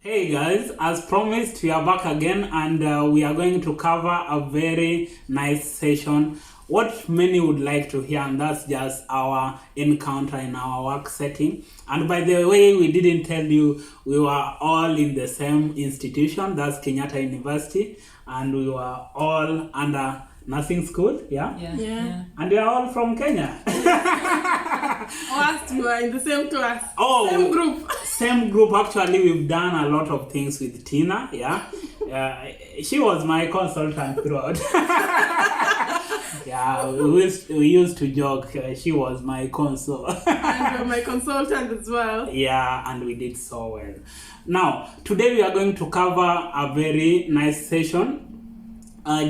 Hey guys, as promised, we are back again and we are going to cover a very nice session. What many would like to hear, and that's just our encounter in our work setting. And by the way, we didn't tell you we were all in the same institution, that's Kenyatta University, and we were all under nursing school, yeah? Yeah. And we are all from Kenya. Us, we were in the same class. Oh, same group. Same group. Actually, we've done a lot of things with Tina, yeah? She was my consultant throughout. Yeah, we used to joke, she was my console. And my consultant as well. Yeah, and we did so well. Now, today we are going to cover a very nice session.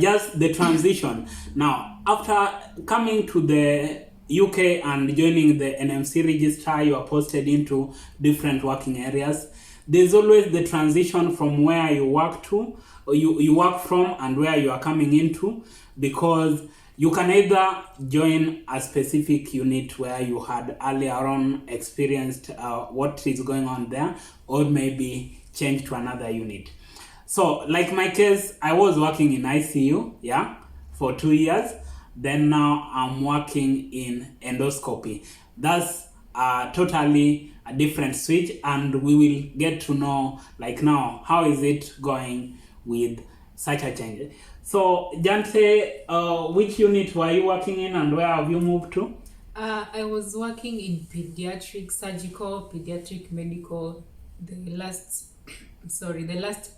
Just the transition. Now, after coming to the UK and joining the NMC register, you are posted into different working areas. There's always the transition from where you work to, or you work from, and where you are coming into, because you can either join a specific unit where you had earlier on experienced what is going on there, or maybe change to another unit. So, like my case, I was working in ICU, yeah, for 2 years. Then now I'm working in endoscopy. That's totally a different switch, and we will get to know, like now, how is it going with such a change. So, Jante, which unit were you working in and where have you moved to? I was working in pediatric surgical, pediatric medical, the last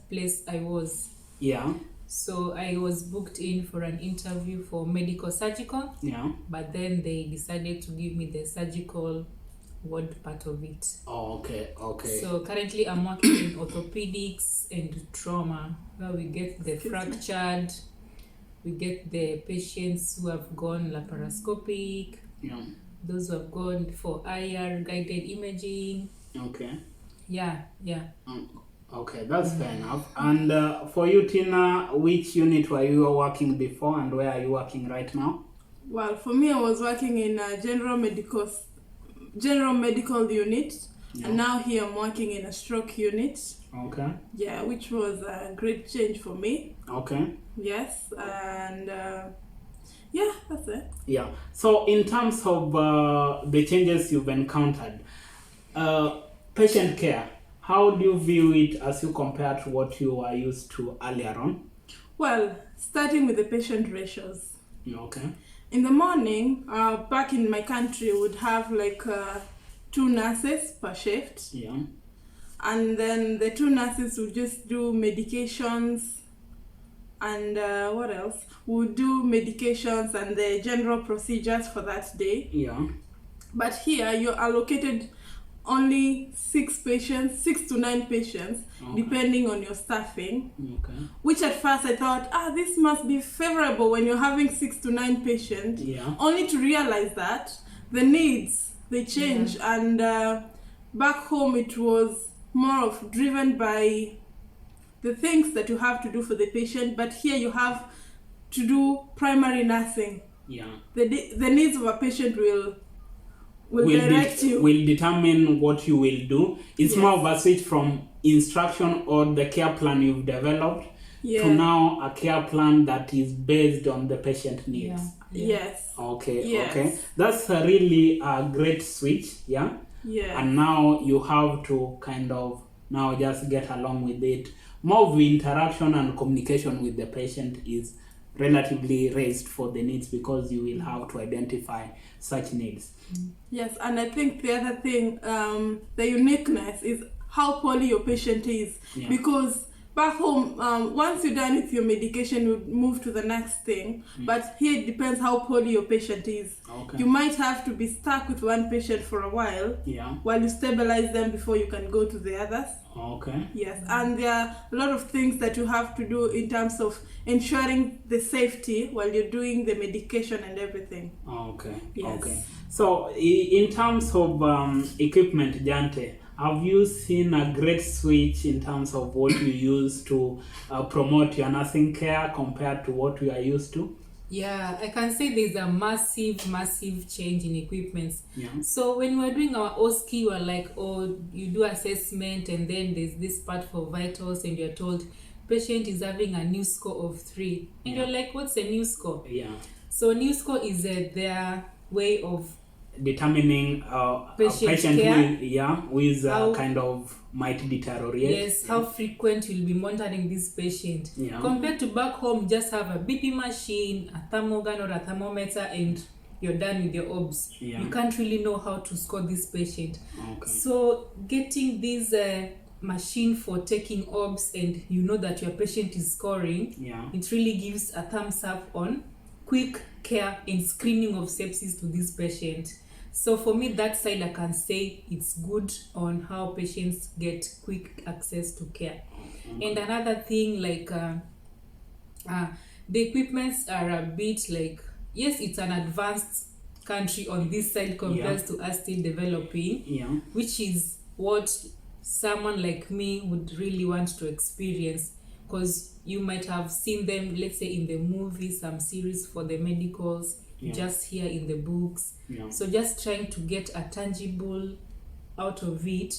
place I was. Yeah. So I was booked in for an interview for medical surgical. Yeah. But then they decided to give me the surgical ward part of it. Oh, okay. So currently I'm working in orthopedics and trauma, where we get the fractured, we get the patients who have gone laparoscopic, Yeah. those who have gone for IR guided imaging. Okay. Yeah. Okay, that's fair enough. And for you, Tina, which unit were you working before and where are you working right now? Well, for me, I was working in a general medical unit, Yeah. and now here I'm working in a stroke unit. Okay. Yeah, which was a great change for me. Okay. Yes, and yeah, that's it. Yeah. So in terms of the changes you've encountered, patient care, how do you view it as you compare to what you were used to earlier on? Well, starting with the patient ratios. Okay. In the morning, back in my country, we would have like 2 nurses per shift. Yeah. And then the 2 nurses would just do medications and what else? We'll do medications and the general procedures for that day. Yeah. But here you're allocated only 6 to 9 patients, Okay. depending on your staffing. Okay. Which at first I thought, this must be favorable when you're having 6 to 9 patients. Yeah. Only to realize that the needs, they change. Yeah. And back home it was more of driven by the things that you have to do for the patient, but here you have to do primary nursing. Yeah. The needs of a patient will direct you. Will determine what you will do. It's Yes. more of a switch from instruction or the care plan you've developed Yeah. to now a care plan that is based on the patient needs. Yes. Okay. Yes. Okay. That's really a great switch. Yeah. Yeah. And now you have to kind of now just get along with it. More of the interaction and communication with the patient is relatively raised for the needs, because you will have to identify such needs. Yes, and I think the other thing, the uniqueness is how poorly your patient is. Yeah. Because back home, once you're done with your medication, you move to the next thing. But here it depends how poorly your patient is. Okay. You might have to be stuck with one patient for a while Yeah. while you stabilize them before you can go to the others. Okay. Yes, and there are a lot of things that you have to do in terms of ensuring the safety while you're doing the medication and everything. Okay. Yes. Okay. So, in terms of equipment, Jante, have you seen a great switch in terms of what you use to promote your nursing care compared to what we are used to? Yeah, I can say there's a massive change in equipments. Yeah. So when we're doing our OSCE, we're like, oh, you do assessment, and then there's this part for vitals, and you're told patient is having a new score of 3. And Yeah. you're like, what's a new score? Yeah. So new score is their way of determining a patient who is kind of might deteriorate. Yes, how frequent you'll be monitoring this patient. Yeah. Compared to back home, just have a BP machine, a thermogun or a thermometer, and you're done with your obs. Yeah. You can't really know how to score this patient. Okay. So getting this machine for taking obs, and you know that your patient is scoring, it really gives a thumbs up on quick care and screening of sepsis to this patient. So for me, that side I can say it's good on how patients get quick access to care. And another thing, like the equipments are a bit like, yes, it's an advanced country on this side compared to us still developing, which is what someone like me would really want to experience, because you might have seen them, let's say in the movies, some series for the medicals, just here in the books. So just trying to get a tangible out of it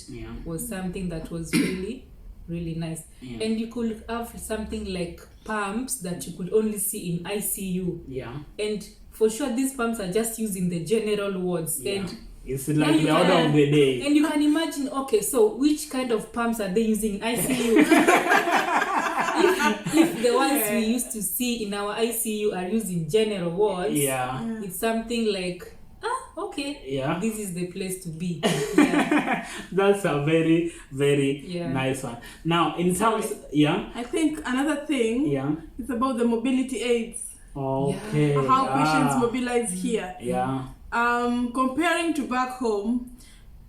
was something that was really nice. And you could have something like pumps that you could only see in ICU. And for sure these pumps are just used in the general wards. And it's like the order of the day. And you can imagine, okay, so which kind of pumps are they using in ICU? if the ones we used to see in our ICU are used in general wards, it's something like, okay, this is the place to be. That's a very nice one. Now, in terms, I think another thing is about the mobility aids. Okay. How patients mobilize here. Comparing to back home,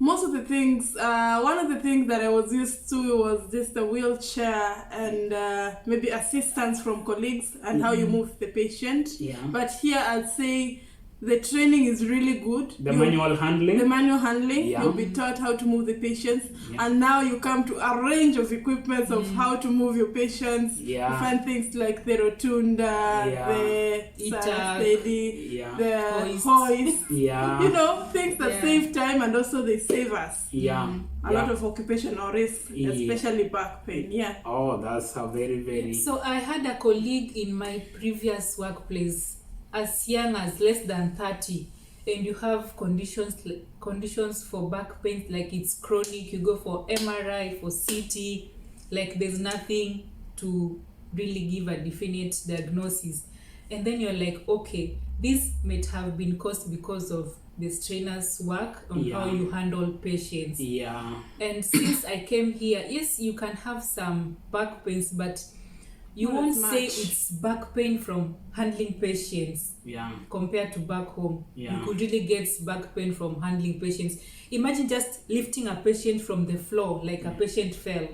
most of the things, one of the things that I was used to was just a wheelchair and maybe assistance from colleagues and how you move the patient. But here I'd say the training is really good. The manual handling. You'll be taught how to move the patients. And now you come to a range of equipments of how to move your patients. You find things like the rotunda, the steady, the hoist. You know, things that save time and also they save us. A lot of occupational risk, especially back pain. Oh, that's a very... So I had a colleague in my previous workplace as young as less than 30, and you have conditions for back pain, like it's chronic, you go for MRI, for CT, like there's nothing to really give a definite diagnosis. And then you're like, okay, this might have been caused because of the trainer's work on how you handle patients. And since I came here, yes, you can have some back pains, but you won't say it's back pain from handling patients compared to back home. You could really get back pain from handling patients. Imagine just lifting a patient from the floor like a patient fell.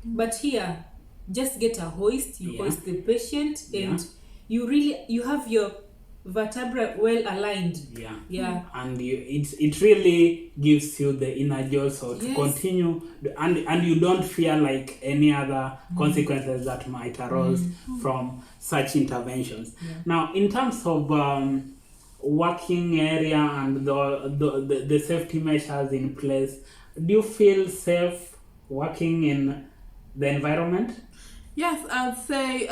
But here, just get a hoist, you hoist the patient, and you have your vertebra well aligned. And it really gives you the energy also to continue, and you don't fear like any other consequences that might arise from such interventions. Now, in terms of working area and the safety measures in place, do you feel safe working in the environment? Yes, I'd say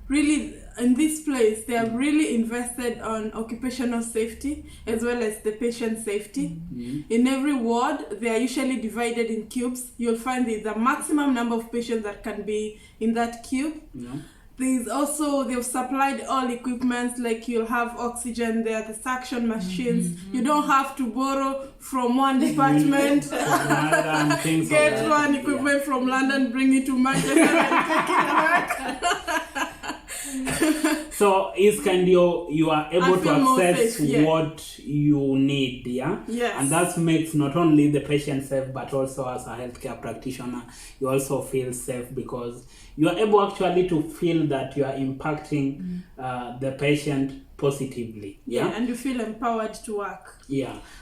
really in this place they have really invested on occupational safety as well as the patient safety. In every ward they are usually divided in cubes. You'll find there's a maximum number of patients that can be in that cube. There's also, they've supplied all equipments, like you'll have oxygen there, the suction machines. You don't have to borrow from one department, get one equipment from London, bring it to Manchester and take it back. So it's kind of you are able to access what you need, and that makes not only the patient safe, but also as a healthcare practitioner, you also feel safe because you are able actually to feel that you are impacting the patient positively. And you feel empowered to work.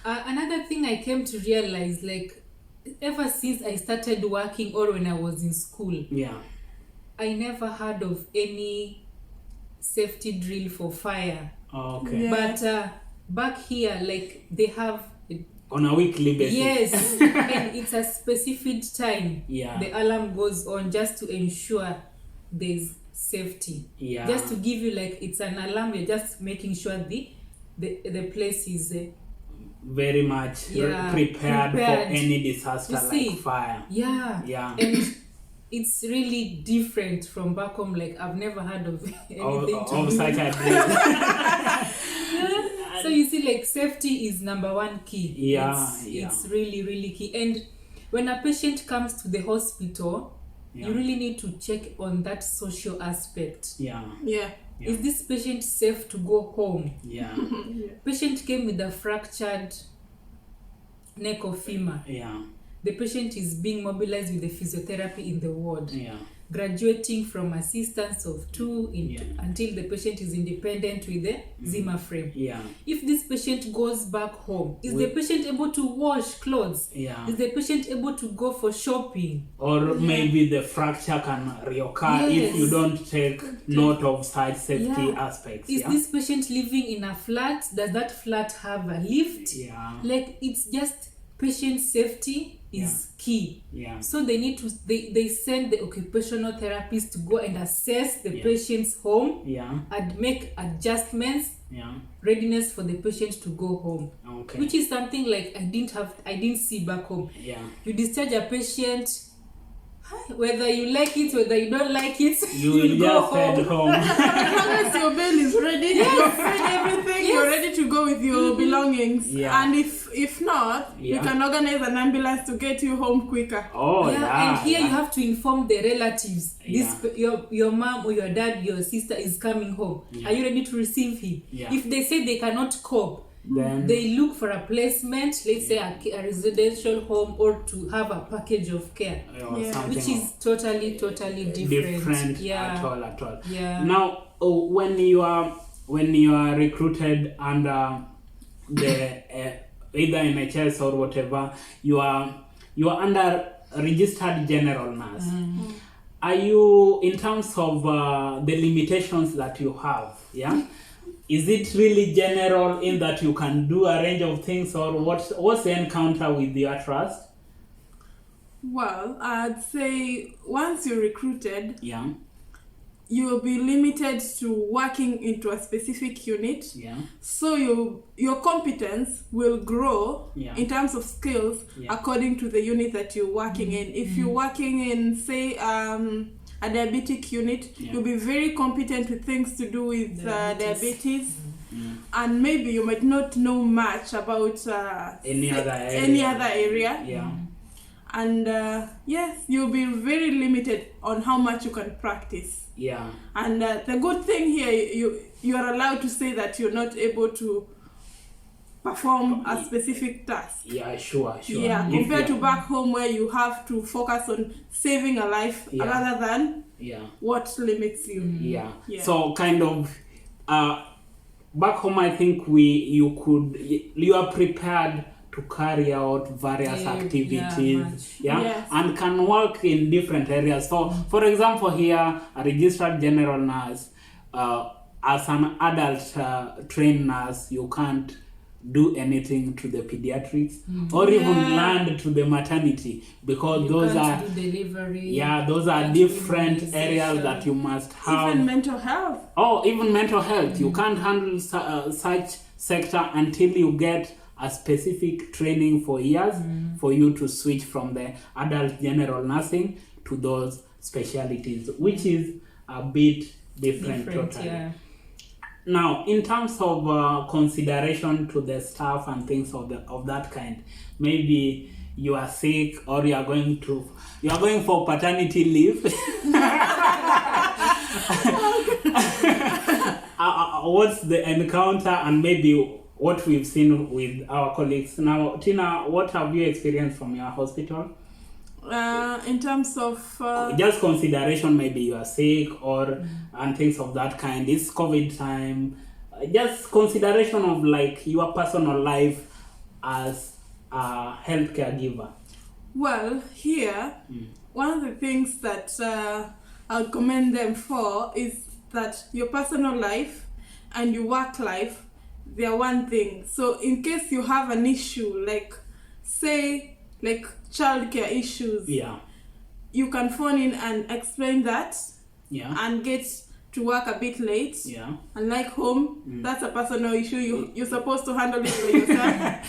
Another thing I came to realize, like ever since I started working or when I was in school, I never heard of any safety drill for fire. Okay. Yeah. But back here, like they have On a weekly basis. yes, and it's a specific time. Yeah. The alarm goes on just to ensure there's safety. Yeah. Just to give you like it's an alarm. You're just making sure the place is very much prepared for any disaster like fire. Yeah. And it's really different from back home. Like I've never heard of anything to do. Such a dream. So you see, like safety is number one key. It's really, really key. And when a patient comes to the hospital, you really need to check on that social aspect. Yeah. Is this patient safe to go home? Yeah. Patient came with a fractured neck or femur. Yeah. The patient is being mobilized with the physiotherapy in the ward. Yeah. Graduating from assistance of 2 until the patient is independent with the Zimmer frame. Yeah. If this patient goes back home, is the patient able to wash clothes? Yeah. Is the patient able to go for shopping? Or maybe the fracture can reoccur if you don't take note of such safety aspects. Is this patient living in a flat? Does that flat have a lift? Yeah. Like it's just patient safety is key. Yeah. So they need to they send the occupational therapist to go and assess the patient's home and make adjustments. Readiness for the patient to go home. Okay. Which is something like I didn't see back home. Yeah. You discharge a patient, whether you like it, whether you don't like it, you will go just head home. As long as your bail is ready, you've paid everything, you're ready to go with your belongings. Yeah. And if not, we can organize an ambulance to get you home quicker. And here you have to inform the relatives. Your mom or your dad, your sister is coming home. Are you ready to receive him? If they say they cannot cope, then they look for a placement, let's say a residential home, or to have a package of care, which is totally different. At all. Yeah. Now, when you are recruited under the either NHS or whatever, you are under a registered general nurse. Are you, in terms of the limitations that you have? Is it really general in that you can do a range of things, or what's the encounter with your trust? Well, I'd say once you're recruited, you'll be limited to working into a specific unit. So your competence will grow in terms of skills according to the unit that you're working in. If you're working in, say, a diabetic unit, you'll be very competent with things to do with diabetes. And maybe you might not know much about any other area. And yes, you'll be very limited on how much you can practice. And the good thing here, you are allowed to say that you're not able to perform a specific task. Sure. Compared to back home, where you have to focus on saving a life rather than what limits you. So kind of back home, I think you are prepared to carry out various activities, and can work in different areas. So, for example, here a registered general nurse, as an adult trained nurse, you can't do anything to the pediatrics or even land to the maternity, because those are different areas that you must have. Even mental health. Even mental health. You can't handle such sector until you get a specific training for years for you to switch from the adult general nursing to those specialties, which is a bit different totally. Now, in terms of consideration to the staff and things of that kind, maybe you are sick or you are going for paternity leave. What's the encounter, and maybe what we've seen with our colleagues? Now, Tina, what have you experienced from your hospital? In terms of just consideration, maybe you are sick and things of that kind. It's COVID time. Just consideration of like your personal life as a healthcare giver. Well, here, one of the things that I'll commend them for is that your personal life and your work life, they are one thing. So in case you have an issue, like say like childcare issues, you can phone in and explain that, and get to work a bit late. And like home, that's a personal issue. You're supposed to handle it for yourself.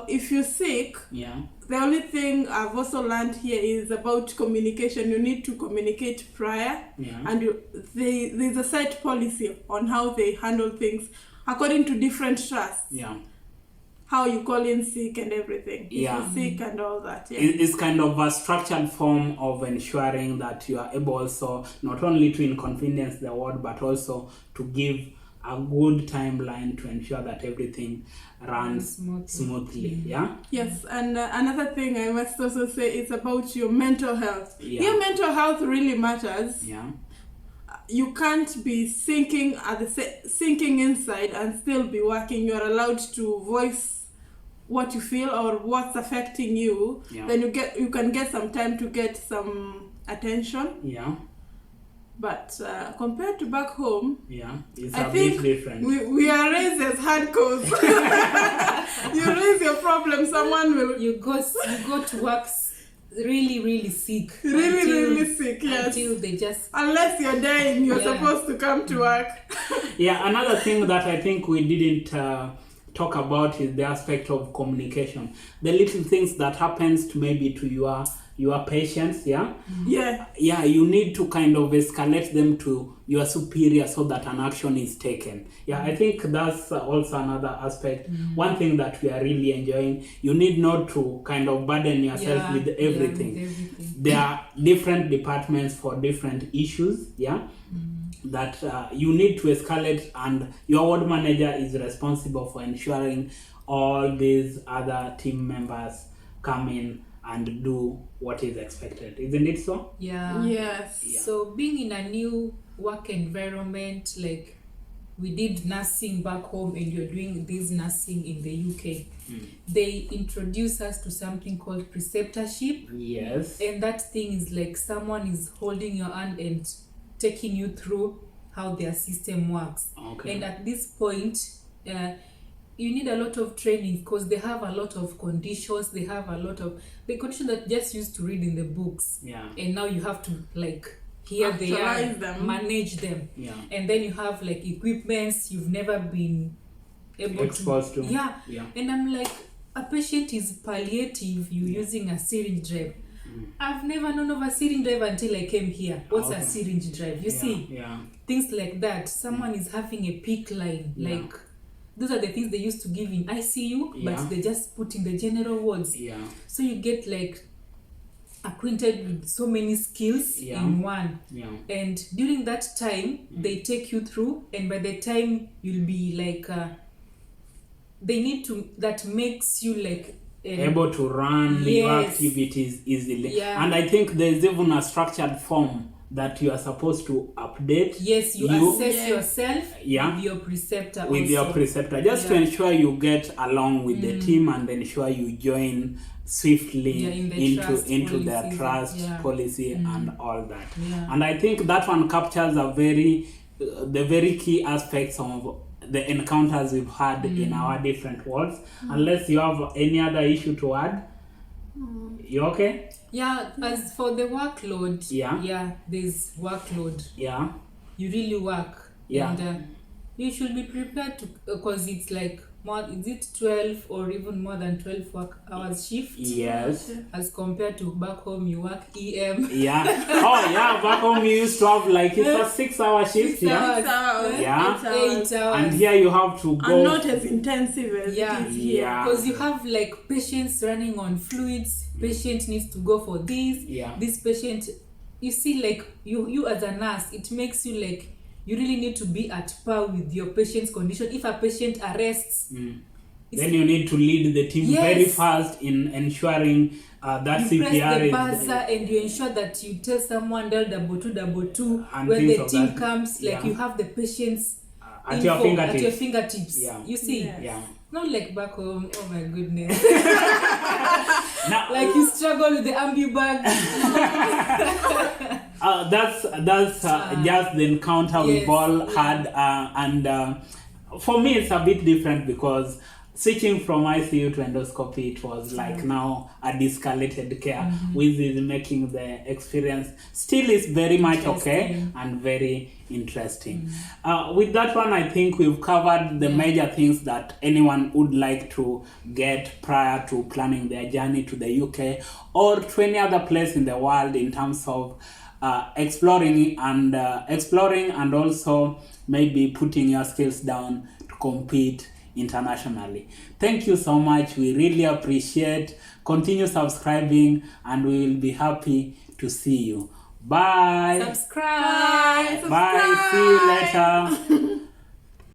If you're sick, the only thing I've also learned here is about communication. You need to communicate prior, and there's a set policy on how they handle things according to different trusts. How you call in sick and everything. If you're sick and all that. It's kind of a structured form of ensuring that you are able also not only to inconvenience the ward, but also to give a good timeline to ensure that everything runs smoothly. Yes, and another thing I must also say is about your mental health. Your mental health really matters. You can't be sinking inside and still be working. You're allowed to voice what you feel or what's affecting you. Then you can get some time to get some attention. But compared to back home, it's I a think bit different. We are raised as hardcores. You raise your problem, someone will. You go to work really sick. Really sick, yes. Until they just. Unless you're dying, you're supposed to come to work. Another thing that I think we didn't talk about is the aspect of communication. The little things that happens to maybe to your patients, you need to kind of escalate them to your superior so that an action is taken. I think that's also another aspect. One thing that we are really enjoying, you need not to kind of burden yourself with everything. There are different departments for different issues, that you need to escalate, and your ward manager is responsible for ensuring all these other team members come in and do what is expected. Isn't it so? Yes. So being in a new work environment, like we did nursing back home and you're doing this nursing in the UK, they introduce us to something called preceptorship. And that thing is like someone is holding your hand and taking you through how their system works. And at this point, you need a lot of training because they have a lot of conditions. They have a lot of the conditions that just used to read in the books. And now you have to like here they are, manage them. And then you have like equipments you've never been able exposed to. And I'm like, a patient is palliative, you're using a syringe drive. I've never known of a syringe drive until I came here. What's a syringe drive? You see? Things like that. Someone is having a peak line. Like, those are the things they used to give in ICU, but they just put in the general wards. So you get like acquainted with so many skills in one. And during that time, they take you through, and by the time you'll be like, they need to, that makes you like, able to run your activities easily. And I think there's even a structured form that you are supposed to update. You assess yourself with your preceptor also. With your preceptor, just to ensure you get along with the team and ensure you join swiftly into their trust policy and all that. And I think that one captures the very key aspects of the encounters we've had in our different wards. Unless you have any other issue to add. You okay? As for the workload, there's workload. You really work. And you should be prepared to, because it's like more, is it 12 or even more than 12 work hours shift? As compared to back home, you work EM. Back home you used to have like, it's a 6-hour shift. 8 hours. And here you have to go. And not as intensive as it is here. Because you have like patients running on fluids. Patient needs to go for this. This patient, you see, like you as a nurse, it makes you like, you really need to be at par with your patient's condition. If a patient arrests, then you need to lead the team very fast in ensuring that you CPR press the buzzer and you ensure that you tell someone dial 2222 when the team comes. Like you have the patient's at your fingertips. You see, not like back home. Oh my goodness. Now, like you struggle with the ambu bag. That's just the encounter we've yes, all yeah. had, and for me it's a bit different because switching from ICU to endoscopy, it was like now a de-escalated care, which is making the experience still is very much okay Interesting. and very interesting. With that one, I think we've covered the major things that anyone would like to get prior to planning their journey to the UK or to any other place in the world in terms of exploring and also maybe putting your skills down to compete internationally. Thank you so much. We really appreciate. Continue subscribing and we will be happy to see you. Bye. Subscribe. Bye. Bye. See you later.